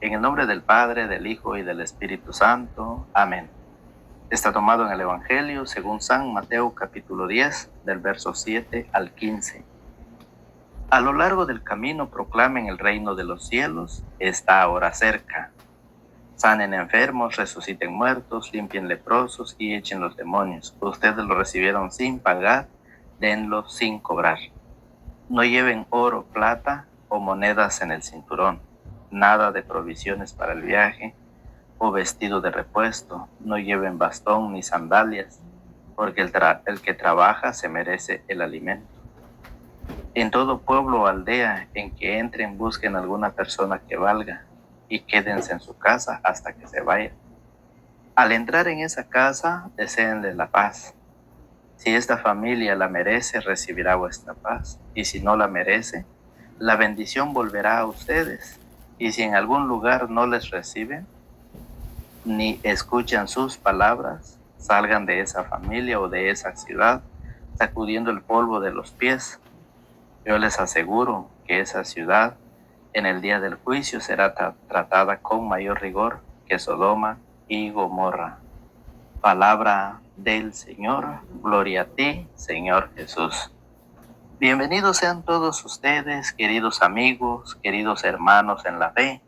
En el nombre del Padre, del Hijo y del Espíritu Santo. Amén. Está tomado en el Evangelio según San Mateo capítulo 10, del verso 7 al 15. A lo largo del camino proclamen el reino de los cielos, está ahora cerca. Sanen enfermos, resuciten muertos, limpien leprosos y echen los demonios. Ustedes lo recibieron sin pagar, denlo sin cobrar. No lleven oro, plata o monedas en el cinturón, nada de provisiones para el viaje o vestido de repuesto. No lleven bastón ni sandalias, porque el que trabaja se merece el alimento. En todo pueblo o aldea en que entren, busquen alguna persona que valga y quédense en su casa hasta que se vaya. Al entrar en esa casa, deséenle la paz. Si esta familia la merece, recibirá vuestra paz, y si no la merece, la bendición volverá a ustedes. Y si en algún lugar no les reciben, ni escuchan sus palabras, salgan de esa familia o de esa ciudad, sacudiendo el polvo de los pies. Yo les aseguro que esa ciudad, en el día del juicio, será tratada con mayor rigor que Sodoma y Gomorra. Palabra del Señor. Gloria a ti, Señor Jesús. Bienvenidos sean todos ustedes, queridos amigos, queridos hermanos en la fe.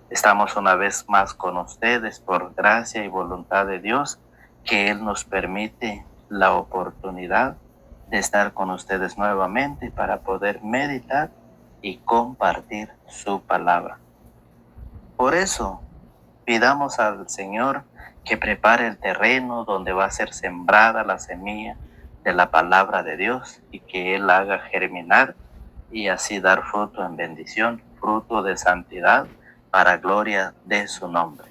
Estamos una vez más con ustedes por gracia y voluntad de Dios, que Él nos permite la oportunidad de estar con ustedes nuevamente para poder meditar y compartir su palabra. Por eso, pidamos al Señor que prepare el terreno donde va a ser sembrada la semilla de la palabra de Dios y que Él haga germinar y así dar fruto en bendición, fruto de santidad para gloria de su nombre.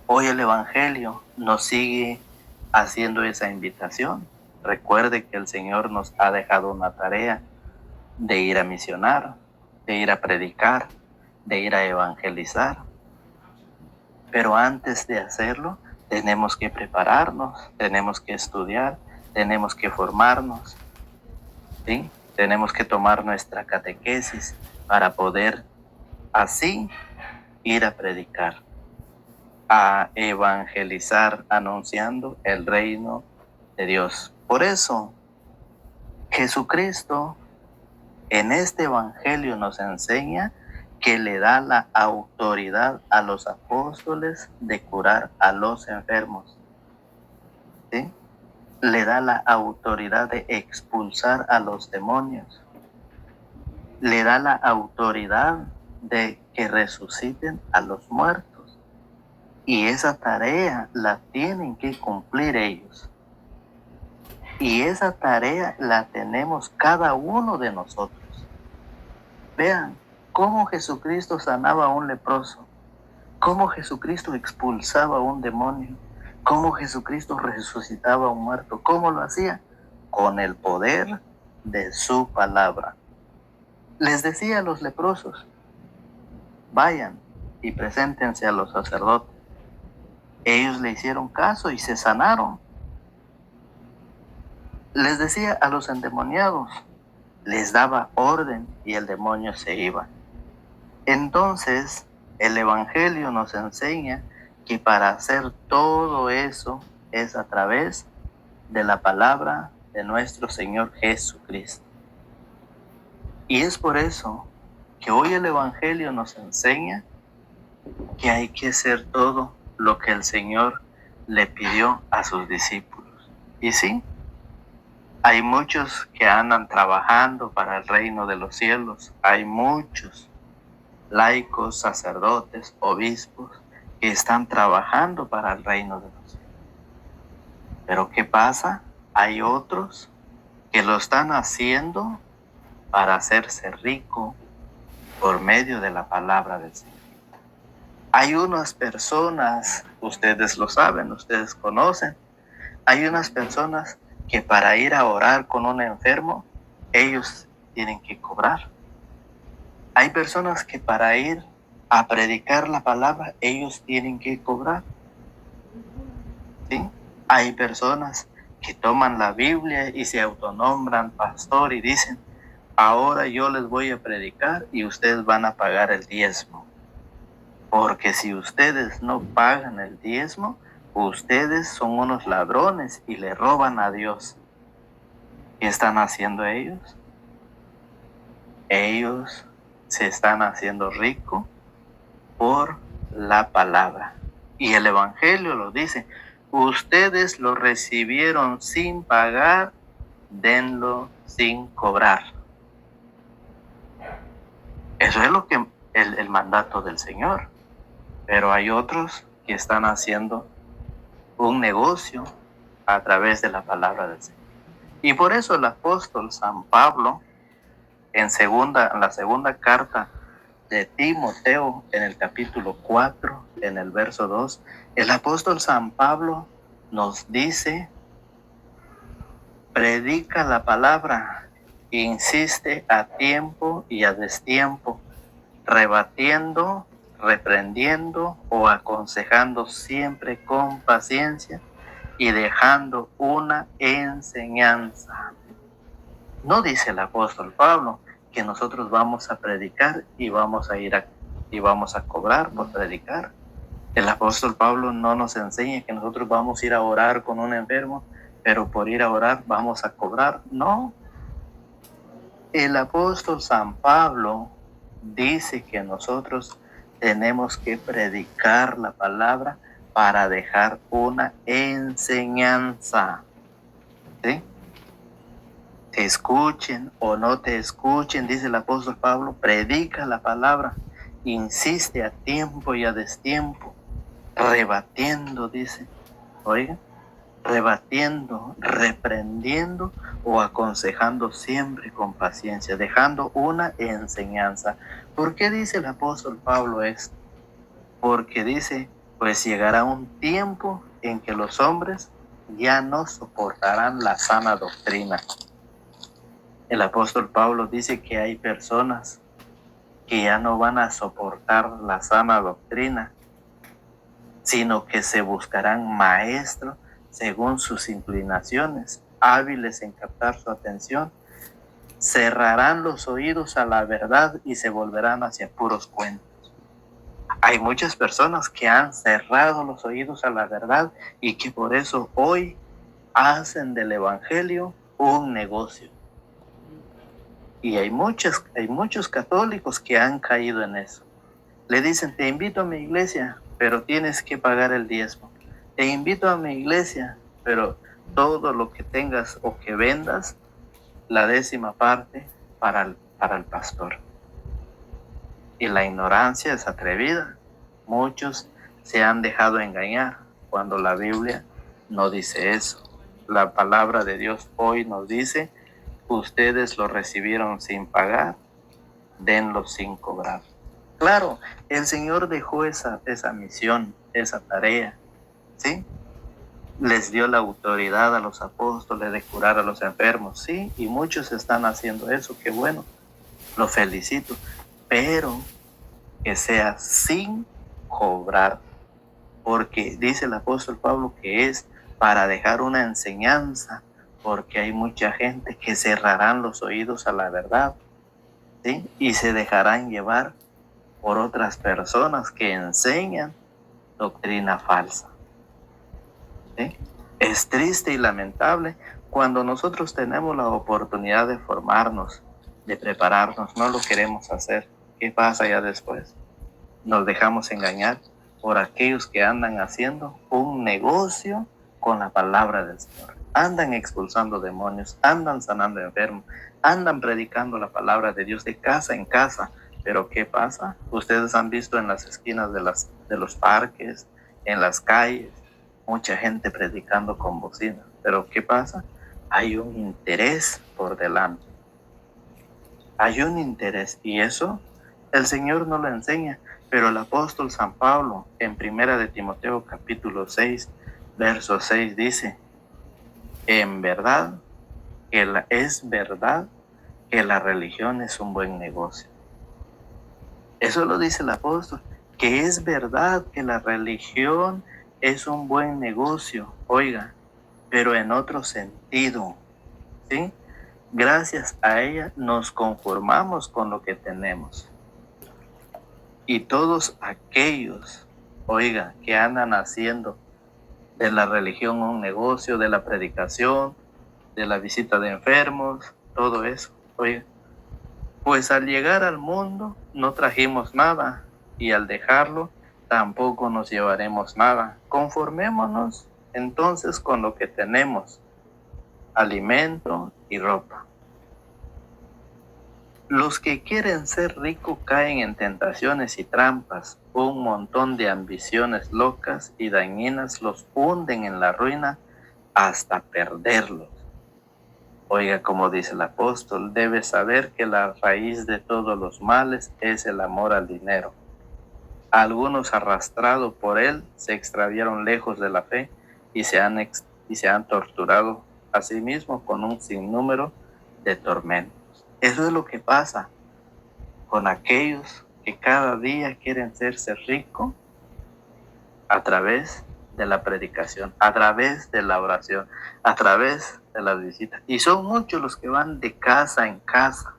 Hoy el Evangelio nos sigue haciendo esa invitación. Recuerde que el Señor nos ha dejado una tarea de ir a misionar, de ir a predicar, de ir a evangelizar. Pero antes de hacerlo, tenemos que prepararnos, tenemos que estudiar, tenemos que formarnos, ¿sí? Tenemos que tomar nuestra catequesis para poder así ir a predicar, a evangelizar, anunciando el reino de Dios. Por eso, Jesucristo en este Evangelio nos enseña que le da la autoridad a los apóstoles de curar a los enfermos, ¿sí? Le da la autoridad de expulsar a los demonios. Le da la autoridad de que resuciten a los muertos. Y esa tarea la tienen que cumplir ellos. Y esa tarea la tenemos cada uno de nosotros. Vean cómo Jesucristo sanaba a un leproso, cómo Jesucristo expulsaba a un demonio, cómo Jesucristo resucitaba a un muerto. ¿Cómo lo hacía? Con el poder de su palabra. Les decía a los leprosos, vayan y preséntense a los sacerdotes. Ellos le hicieron caso y se sanaron. Les decía a los endemoniados, les daba orden y el demonio se iba. Entonces, el Evangelio nos enseña que para hacer todo eso es a través de la palabra de nuestro Señor Jesucristo. Y es por eso que hoy el Evangelio nos enseña que hay que hacer todo lo que el Señor le pidió a sus discípulos. Y sí, hay muchos que andan trabajando para el reino de los cielos. Hay muchos laicos, sacerdotes, obispos que están trabajando para el reino de los cielos. Pero ¿qué pasa? Hay otros que lo están haciendo para hacerse rico por medio de la palabra del Señor. Hay unas personas, ustedes lo saben, ustedes conocen, hay unas personas que para ir a orar con un enfermo, ellos tienen que cobrar. Hay personas que para ir a predicar la palabra, ellos tienen que cobrar, ¿sí? Hay personas que toman la Biblia y se autonombran pastor y dicen, ahora yo les voy a predicar y ustedes van a pagar el diezmo. porque si ustedes no pagan el diezmo, ustedes son unos ladrones y le roban a Dios. ¿Qué están haciendo ellos? Ellos se están haciendo ricos por la palabra. Y el Evangelio lo dice, ustedes lo recibieron sin pagar, denlo sin cobrar. Eso es lo que el mandato del Señor. Pero hay otros que están haciendo un negocio a través de la palabra del Señor. Y por eso el apóstol San Pablo, en la segunda carta de Timoteo, en el capítulo 4, en el verso 2, el apóstol San Pablo nos dice, predica la palabra, insiste a tiempo y a destiempo, rebatiendo, reprendiendo o aconsejando siempre con paciencia y dejando una enseñanza. No dice el apóstol Pablo que nosotros vamos a predicar y vamos a cobrar por predicar. El apóstol Pablo no nos enseña que nosotros vamos a ir a orar con un enfermo, pero por ir a orar vamos a cobrar. No. El apóstol San Pablo dice que nosotros tenemos que predicar la palabra para dejar una enseñanza. ¿Sí? Te escuchen o no te escuchen, dice el apóstol Pablo, predica la palabra, insiste a tiempo y a destiempo, rebatiendo, dice, oiga, rebatiendo, reprendiendo o aconsejando siempre con paciencia, dejando una enseñanza. ¿Por qué dice el apóstol Pablo esto? Porque dice, pues llegará un tiempo en que los hombres ya no soportarán la sana doctrina. El apóstol Pablo dice que hay personas que ya no van a soportar la sana doctrina, sino que se buscarán maestros según sus inclinaciones, hábiles en captar su atención, cerrarán los oídos a la verdad y se volverán hacia puros cuentos. Hay muchas personas que han cerrado los oídos a la verdad y que por eso hoy hacen del evangelio un negocio. Y hay muchos católicos que han caído en eso. Le dicen, te invito a mi iglesia, pero tienes que pagar el diezmo. Te invito a mi iglesia, pero todo lo que tengas o que vendas, la 10ª parte para el pastor. Y la ignorancia es atrevida. Muchos se han dejado engañar cuando la Biblia no dice eso. La palabra de Dios hoy nos dice, ustedes lo recibieron sin pagar, denlo sin cobrar. Claro, el Señor dejó esa misión, esa tarea, ¿sí? Les dio la autoridad a los apóstoles de curar a los enfermos, sí, y muchos están haciendo eso, qué bueno, lo felicito, pero que sea sin cobrar, porque dice el apóstol Pablo que es para dejar una enseñanza, porque hay mucha gente que cerrarán los oídos a la verdad, ¿sí? Y se dejarán llevar por otras personas que enseñan doctrina falsa. ¿Sí? Es triste y lamentable cuando nosotros tenemos la oportunidad de formarnos, de prepararnos, no lo queremos hacer. ¿Qué pasa ya después? Nos dejamos engañar por aquellos que andan haciendo un negocio con la palabra del Señor. Andan expulsando demonios, andan sanando enfermos, andan predicando la palabra de Dios de casa en casa. Pero ¿qué pasa? Ustedes han visto en las esquinas de los parques, en las calles, mucha gente predicando con bocina. Pero ¿qué pasa? Hay un interés por delante. Hay un interés y eso el Señor no lo enseña. Pero el apóstol San Pablo en 1 de Timoteo capítulo 6, verso 6 dice, es verdad que la religión es un buen negocio. Eso lo dice el apóstol, que es verdad que la religión es un buen negocio, oiga, pero en otro sentido, ¿sí? Gracias a ella nos conformamos con lo que tenemos. Y todos aquellos, oiga, que andan haciendo de la religión un negocio, de la predicación, de la visita de enfermos, todo eso, oiga, pues al llegar al mundo no trajimos nada, y al dejarlo tampoco nos llevaremos nada. Conformémonos entonces con lo que tenemos, alimento y ropa. Los que quieren ser ricos caen en tentaciones y trampas. Un montón de ambiciones locas y dañinas los hunden en la ruina hasta perderlos. Oiga, como dice el apóstol, debe saber que la raíz de todos los males es el amor al dinero. Algunos, arrastrados por él, se extraviaron lejos de la fe y se han torturado a sí mismos con un sinnúmero de tormentos. Eso es lo que pasa con aquellos que cada día quieren hacerse ricos a través de la predicación, a través de la oración, a través de las visitas. Y son muchos los que van de casa en casa.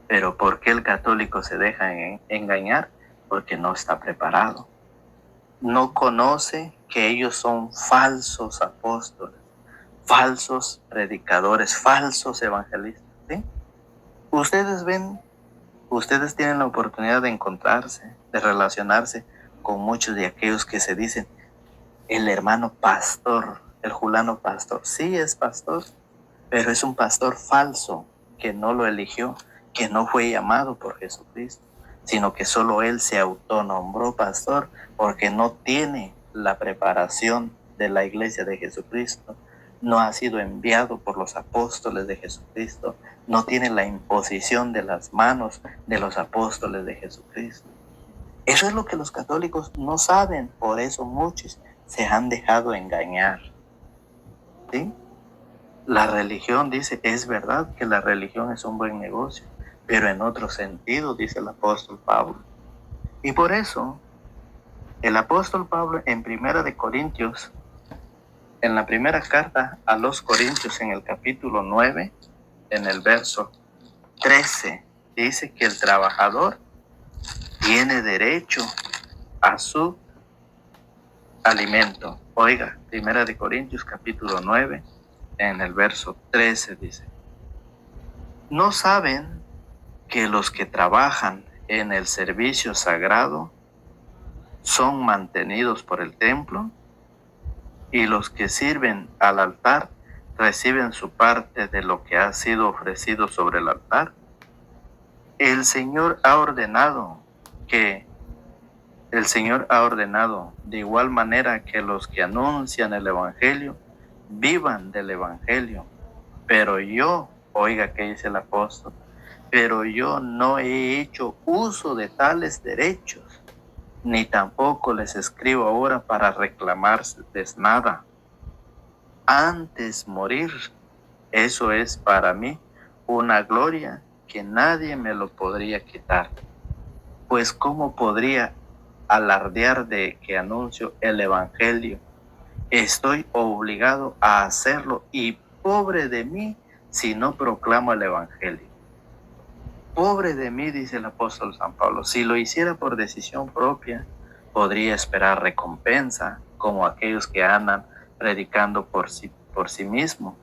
Pero ¿por qué el católico se deja engañar? Porque no está preparado. No conoce que ellos son falsos apóstoles, falsos predicadores, falsos evangelistas. ¿Sí? Ustedes tienen la oportunidad de encontrarse, de relacionarse con muchos de aquellos que se dicen el hermano pastor, el fulano pastor. Sí, es pastor, pero es un pastor falso que no lo eligió, que no fue llamado por Jesucristo, sino que solo él se autonombró pastor porque no tiene la preparación de la iglesia de Jesucristo, no ha sido enviado por los apóstoles de Jesucristo, no tiene la imposición de las manos de los apóstoles de Jesucristo. Eso es lo que los católicos no saben, por eso muchos se han dejado engañar. ¿Sí? La religión, dice, es verdad que la religión es un buen negocio, pero en otro sentido, dice el apóstol Pablo. Y por eso, el apóstol Pablo en Primera de Corintios, en la primera carta a los Corintios, en el capítulo 9, en el verso 13, dice que el trabajador tiene derecho a su alimento. Oiga, Primera de Corintios, capítulo 9, en el verso 13 dice: ¿no saben que los que trabajan en el servicio sagrado son mantenidos por el templo? Y los que sirven al altar reciben su parte de lo que ha sido ofrecido sobre el altar. El Señor ha ordenado de igual manera que los que anuncian el Evangelio vivan del Evangelio. Pero yo, oiga que dice el apóstol, pero yo no he hecho uso de tales derechos, ni tampoco les escribo ahora para reclamarles nada. Antes morir, eso es para mí una gloria que nadie me lo podría quitar. Pues ¿cómo podría alardear de que anuncio el Evangelio? Estoy obligado a hacerlo, y pobre de mí si no proclamo el Evangelio. Pobre de mí, dice el apóstol San Pablo. Si lo hiciera por decisión propia, podría esperar recompensa, como aquellos que andan predicando por sí mismo.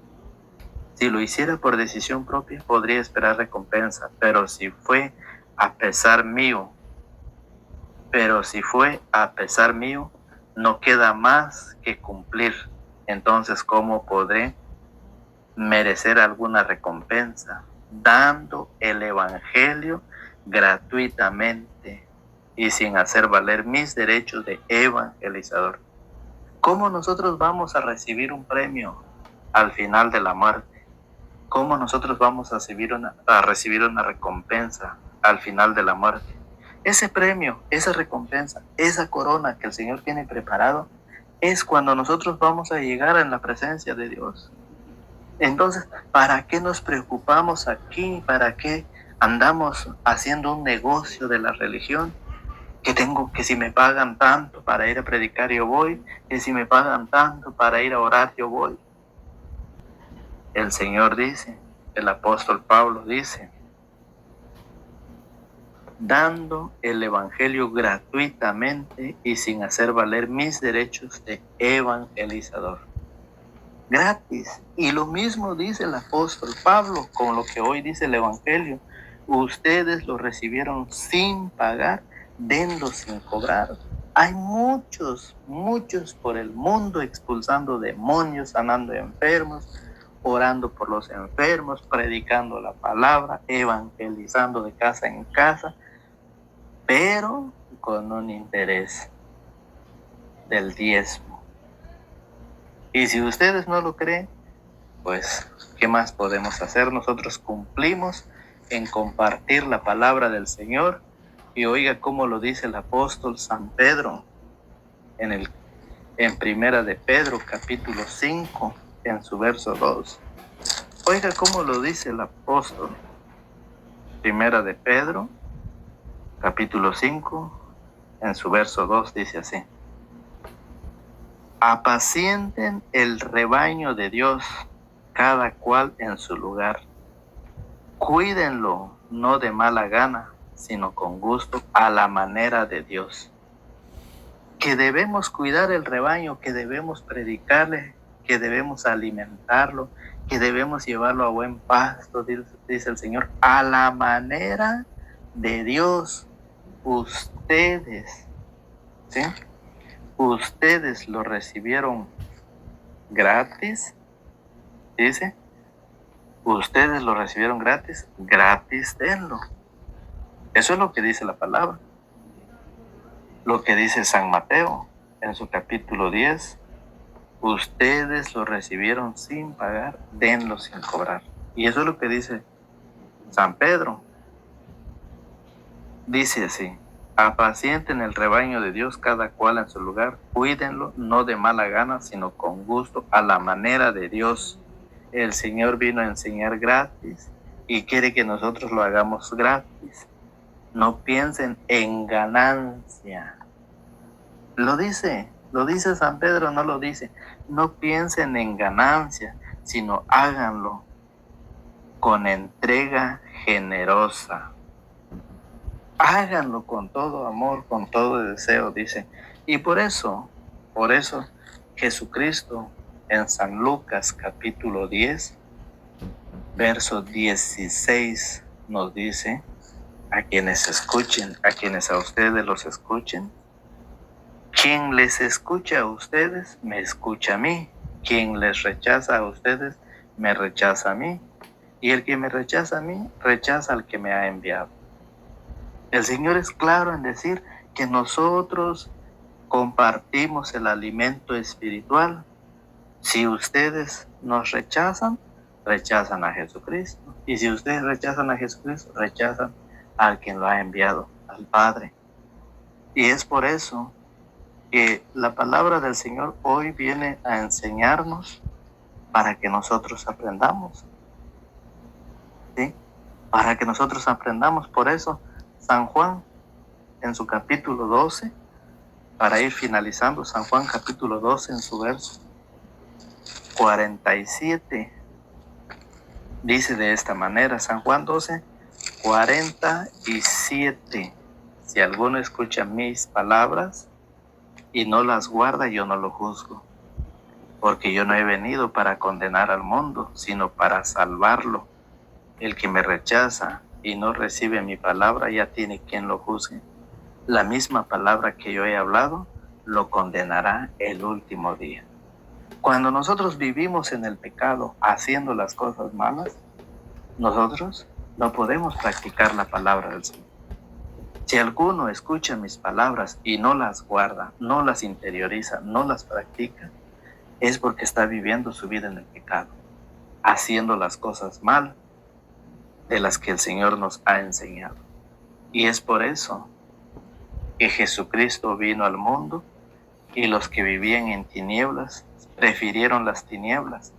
Si lo hiciera por decisión propia, podría esperar recompensa, pero si fue a pesar mío, no queda más que cumplir. Entonces, ¿cómo podré merecer alguna recompensa? Dando el Evangelio gratuitamente y sin hacer valer mis derechos de evangelizador. ¿Cómo nosotros vamos a recibir un premio al final de la muerte? ¿Cómo nosotros vamos a recibir una recompensa al final de la muerte? Ese premio, esa recompensa, esa corona que el Señor tiene preparado, es cuando nosotros vamos a llegar en la presencia de Dios. Entonces, ¿para qué nos preocupamos aquí? ¿Para qué andamos haciendo un negocio de la religión? Que si me pagan tanto para ir a predicar yo voy, que si me pagan tanto para ir a orar yo voy. El Señor dice, el apóstol Pablo dice, dando el Evangelio gratuitamente y sin hacer valer mis derechos de evangelizador. Gratis. Y lo mismo dice el apóstol Pablo con lo que hoy dice el Evangelio. Ustedes lo recibieron sin pagar, denlo sin cobrar. Hay muchos por el mundo expulsando demonios, sanando enfermos, orando por los enfermos, predicando la palabra, evangelizando de casa en casa, pero con un interés del diezmo. Y si ustedes no lo creen, pues, ¿qué más podemos hacer? Nosotros cumplimos en compartir la palabra del Señor. Y oiga cómo lo dice el apóstol San Pedro en Primera de Pedro, capítulo 5, en su verso 2. Oiga cómo lo dice el apóstol. Primera de Pedro, capítulo 5, en su verso 2, dice así: apacienten el rebaño de Dios, cada cual en su lugar. Cuídenlo, no de mala gana, sino con gusto, a la manera de Dios. Que debemos cuidar el rebaño, que debemos predicarle, que debemos alimentarlo, que debemos llevarlo a buen pasto, dice el Señor, a la manera de Dios. Ustedes, ¿sí? Ustedes lo recibieron gratis, dice. Ustedes lo recibieron gratis, gratis denlo. Eso es lo que dice la palabra. Lo que dice San Mateo en su capítulo 10. Ustedes lo recibieron sin pagar, denlo sin cobrar. Y eso es lo que dice San Pedro. Dice así: apacienten el rebaño de Dios, cada cual en su lugar. Cuídenlo, no de mala gana, sino con gusto, a la manera de Dios. El Señor vino a enseñar gratis y quiere que nosotros lo hagamos gratis. No piensen en ganancia. Lo dice San Pedro, no lo dice. No piensen en ganancia, sino háganlo con entrega generosa. Háganlo con todo amor, con todo deseo, dice. Y por eso Jesucristo en San Lucas capítulo 10, verso 16 nos dice, a quienes escuchen, a quienes a ustedes los escuchen: quien les escucha a ustedes, me escucha a mí. Quien les rechaza a ustedes, me rechaza a mí. Y el que me rechaza a mí, rechaza al que me ha enviado. El Señor es claro en decir que nosotros compartimos el alimento espiritual. Si ustedes nos rechazan, rechazan a Jesucristo. Y si ustedes rechazan a Jesucristo, rechazan al quien lo ha enviado, al Padre. Y es por eso que la palabra del Señor hoy viene a enseñarnos para que nosotros aprendamos. ¿Sí? Para que nosotros aprendamos. Por eso San Juan en su capítulo 12, para ir finalizando, San Juan capítulo 12 en su verso 47, dice de esta manera, San Juan 12, 47. Si alguno escucha mis palabras y no las guarda, yo no lo juzgo, porque yo no he venido para condenar al mundo, sino para salvarlo. El que me rechaza y no recibe mi palabra, ya tiene quien lo juzgue. La misma palabra que yo he hablado, lo condenará el último día. Cuando nosotros vivimos en el pecado, haciendo las cosas malas, nosotros no podemos practicar la palabra del Señor. Si alguno escucha mis palabras y no las guarda, no las interioriza, no las practica, es porque está viviendo su vida en el pecado, haciendo las cosas mal de las que el Señor nos ha enseñado. Y es por eso que Jesucristo vino al mundo y los que vivían en tinieblas prefirieron las tinieblas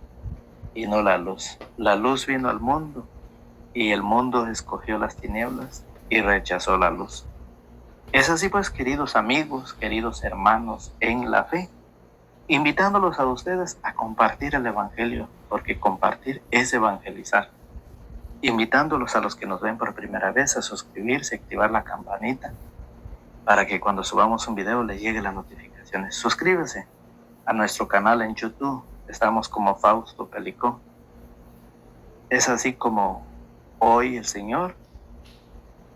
y no la luz. La luz vino al mundo y el mundo escogió las tinieblas y rechazó la luz. Es así pues, queridos amigos, queridos hermanos en la fe, invitándolos a ustedes a compartir el Evangelio, porque compartir es evangelizar. invitándolos a los que nos ven por primera vez a suscribirse, activar la campanita para que cuando subamos un video les llegue las notificaciones. Suscríbase a nuestro canal en YouTube, estamos como Fausto Pelicó. Es así como hoy el Señor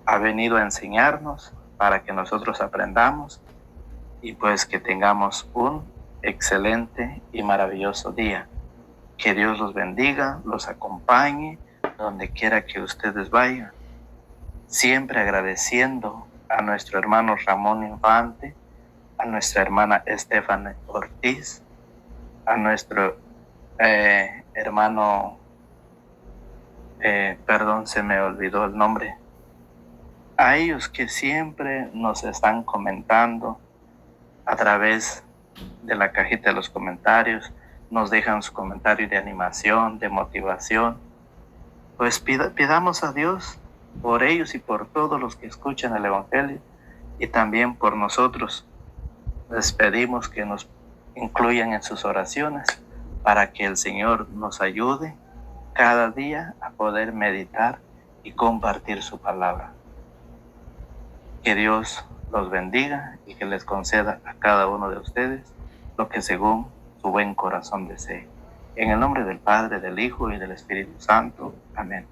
ha venido a enseñarnos para que nosotros aprendamos y pues que tengamos un excelente y maravilloso día. Que Dios los bendiga, los acompañe donde quiera que ustedes vayan. Siempre agradeciendo a nuestro hermano Ramón Infante, a nuestra hermana Estefania Ortiz, a nuestro hermano, perdón, se me olvidó el nombre, a ellos que siempre nos están comentando a través de la cajita de los comentarios, nos dejan su comentario de animación, de motivación. Pues pidamos a Dios por ellos y por todos los que escuchan el Evangelio y también por nosotros. Les pedimos que nos incluyan en sus oraciones para que el Señor nos ayude cada día a poder meditar y compartir su palabra. Que Dios los bendiga y que les conceda a cada uno de ustedes lo que según su buen corazón desee. En el nombre del Padre, del Hijo y del Espíritu Santo. Amén.